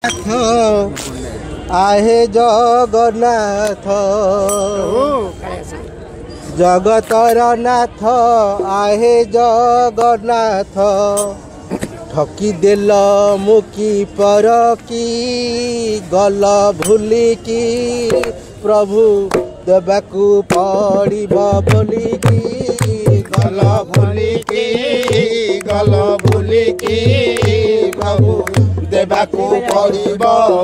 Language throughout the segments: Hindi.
आहे जगन्नाथ जगतर नाथ आहे जगन्नाथ ठकी देल मुकी पर की गल भूलिकी प्रभु देवाकू पड़िब बोलिकी गल भूलिकी प्रभु देवाकू पड़िब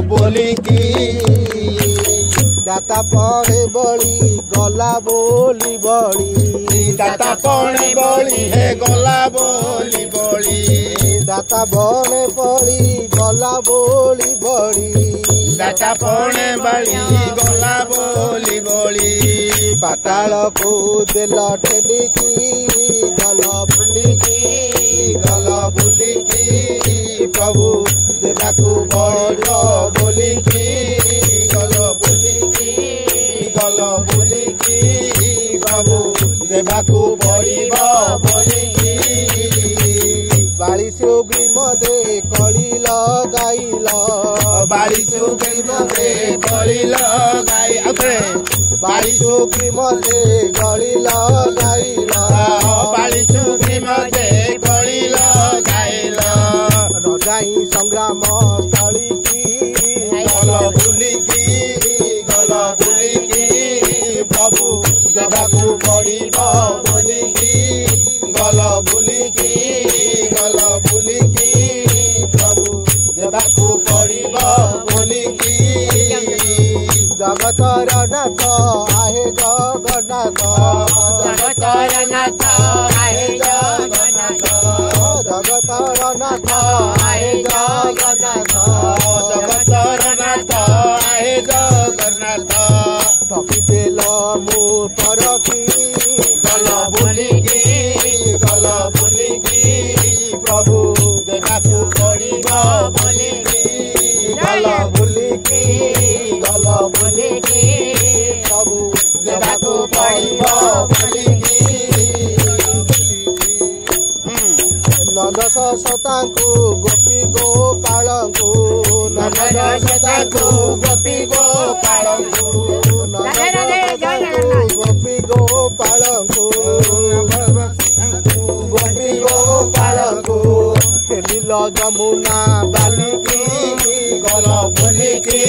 बोलिकी दाता पड़े बड़ी गला बोली बड़ी दाता पड़े बड़ी है गला बोली बड़ी दाता बने पड़ी गला बोली बड़ी दाता पड़े बड़ी गला बोली बड़ी पाताल को दिल ठेलिकी गल भूलिकी प्रभु देवाकू पड़िब बोलिकी गल भूलिकी प्रभु देवाकू पड़िब बोलिकी बाड़ी सुग्रीम दे कली लगाइल बाड़ी सुग्रीम दे कली लगाइल बाड़ी सुग्रीम दे गली लगाइल बाड़ी सुग्रीम दे कली लगाइल न जाई संग्राम स्थली की गल भूलिकी प्रभु देवाकू पड़िब बोलिकी गल भूलिकी प्रभु देवाकू पड़िब बोलिकी जगतर नाथ आहे जगन्नाथ जगतर नाथ आहे जगन्नाथ जगतर नाथ आहे जगन्नाथ जगतर नाथ आहे जगन्नाथ ठकी देल मु पर की गल भूलिकी प्रभु देवाकू पड़िब बोलिकी गल भूलिकी प्रभु देवाकू पड़िब बोलिकी नंद सतांकु गोपी गोपालंकु नंद सतांकु गोपी गोपालंकु गोपी गोपालंकु नील जमुना बालिकी गल भूलिकी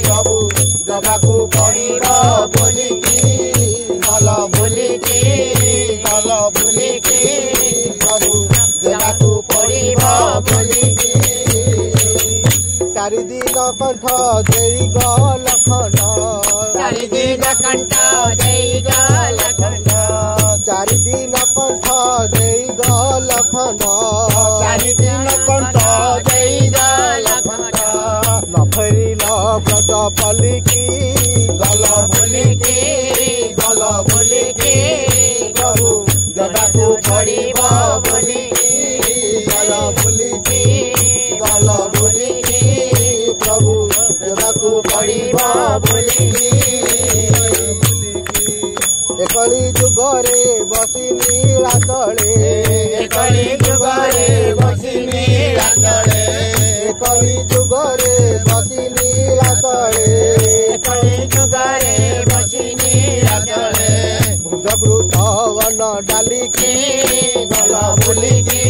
प्रभु देवाकू पड़िब बोलिकी गल भूलिकी प्रभु देवाकू पड़िब बोलिकी चारि दिन कंठ देई गल खंड चारि दिन कंठ देई गल खंड चारि दिन कंठ देई गल खंड चारि दिन कंठ देई गल खंड न फेरिल ब्रज पलिकी गल भूलिकी प्रभु देवाकू पड़िब बोलिकी गल भूलिकी प्रभु देवाकू पड़िब बोलिकी एकली जुगरे बसी नीलाचले एकली जुगरे बसी नीलाचले एकली जुगरे बसी नीलाचले एकली जुगरे बसी नीलाचले भुजवृतवन डालिकी गल भूलिकी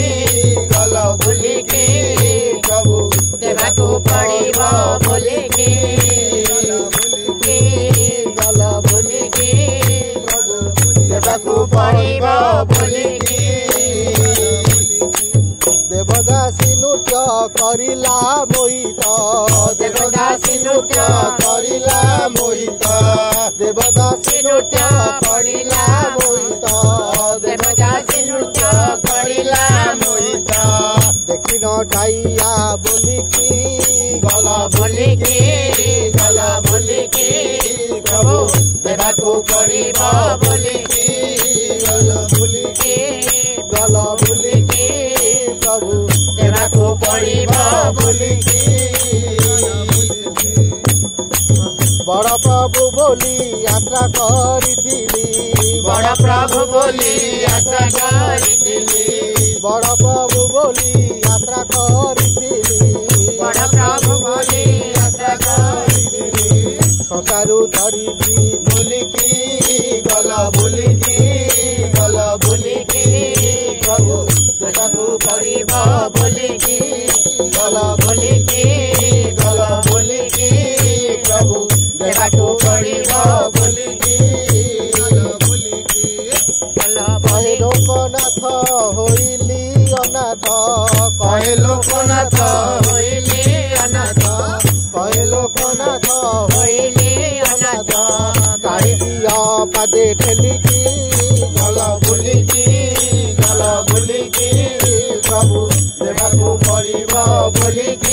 प्रभु देवाकू पड़िब बोलिकी गल भूलिकी प्रभु देवाकू पड़िब बोलिकी देवदासी नृत्य करिला मोहित देवदासी नृत्य करिला मोहित देवदासी नृत्य करिला मोहित देवदासी नृत्य करिला मोहित देखि न ठाइया बोलिकी गल भूलिकी प्रभु देवाकू पड़िब बोलिकी गल भूलिकी प्रभु देवाकू पड़िब बोलिकी बड़ प्रभु बोली यात्रा करिथिली बड़ प्रभु बोली यात्रा करिथिली बड़ प्रभु बोली यात्रा करिथिली ଲୋକନାଥ ହୋଇଲେ ଅନାଥ କହେ ଲୋକନାଥ ହୋଇଲେ ଅନାଥ କାହିଁ ଦିଅ ପାଦେ ଠେଲିକି ଗଲ ବୁଲିକି ସବୁ ଦେବାକୁ ପଡ଼ିବ ବୋଲିକି